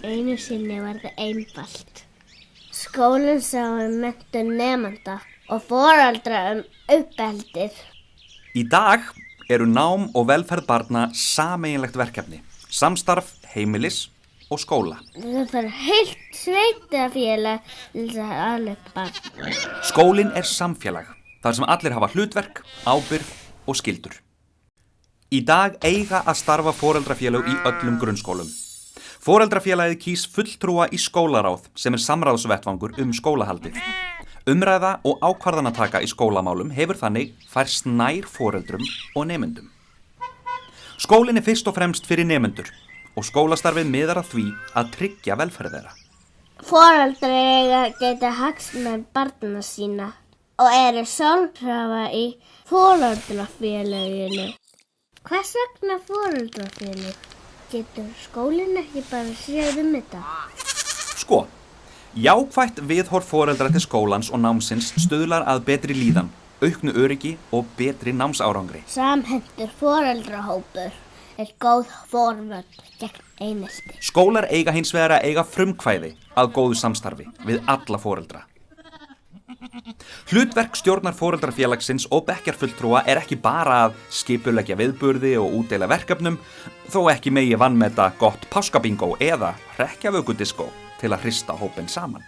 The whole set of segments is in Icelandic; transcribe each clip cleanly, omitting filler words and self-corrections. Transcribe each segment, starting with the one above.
Einu sinni var það einfalt. Skólinn sá menntun nemenda og foreldra uppeldið. Í dag eru nám og velferð barna sameiginlegt verkefni, samstarf heimilis og skóla. Það þarf heilt sveitarfélag til að ala upp barn. Skólinn er samfélag, þar sem allir hafa hlutverk, ábyrgð og skyldur. Í dag eiga að starfa foreldrafélög í öllum grunnskólum. Foreldrafélagið kýs fulltrúa í skólaráð sem er samráðsvettvangur skólahaldið. Umræða og ákvarðanataka í skólamálum hefur þannig færst nær foreldrum og nemendum. Skólinn er fyrst og fremst fyrir nemendur og skólastarfið miðar að því að tryggja velferð þeirra. Foreldrar geta hagsmuna barna sína og eru sjálfkrafa í foreldrafélaginu. Hvers vegna foreldrafélag? Getur skólinn ekki bara séð þetta? Sko, jákvætt viðhorf foreldra til skólans og námsins stuðlar að betri líðan, auknu öryggi og betri námsárangri. Samhentur foreldrahópur er góð forvörn gegn einelti. Skólar eiga hins vegar að eiga frumkvæði að góðu samstarfi við alla foreldra. Hlutverk stjórnar foreldrafélagsins og bekkjarfulltrúa er ekki bara að skipuleggja viðburði og útdeila verkefnum, þó ekki megi vanmeta gott páskabingó eða hrekkjavökudiskó til að hrista hópinn saman.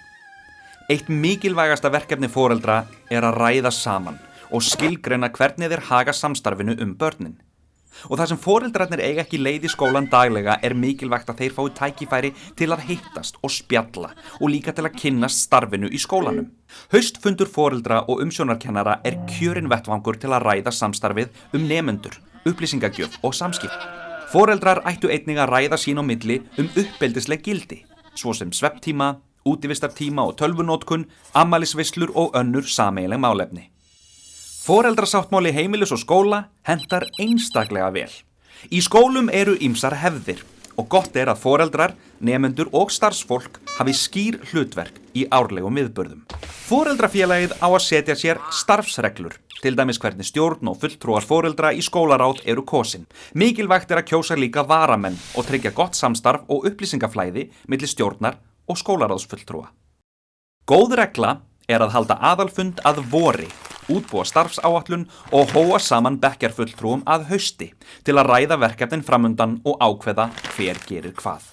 Eitt mikilvægasta verkefni foreldra er að ræða saman og skilgreina hvernig þeir haga samstarfinu börnin. Og þar sem foreldrarnir eiga ekki leið í skólan daglega er mikilvægt að þeir fái tækifæri til að hittast og spjalla og líka til að kynnast starfinu í skólanum. Haustfundur foreldra og umsjónarkennara er kjörinn vettvangur til að ræða samstarfið nemendur, upplýsingagjöf og samskipt. Foreldrar ættu einnig að ræða sín á milli uppeldisleg gildi, svo sem svefntíma, útivistartíma og tölvunótkun, afmælisveislur og önnur sameiginleg málefni. Foreldrasáttmáli heimilis og skóla hentar einstaklega vel. Í skólum eru ýmsar hefðir og gott er að foreldrar, nemendur og starfsfólk hafi skýr hlutverk í árlegum viðburðum. Foreldrafélagið á að setja sér starfsreglur, til dæmis hvernig stjórn og fulltrúar foreldra í skólaráð eru kosin. Mikilvægt er að kjósa líka varamenn og tryggja gott samstarf og upplýsingaflæði milli stjórnar og skólaráðsfulltrúa. Góð regla er að halda aðalfund að vori, útbúa starfsáætlun og hóa saman bekkjarfulltrúum að hausti til að ræða verkefnin framundan og ákveða hver gerir hvað.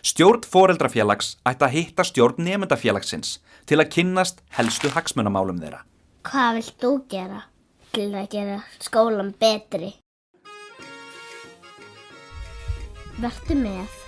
Stjórn foreldrafélags ætti að hitta stjórn nemendafélagsins til að kynnast helstu hagsmunamálum þeirra. Hvað vilt þú gera til að gera skólan betri? Vertu með.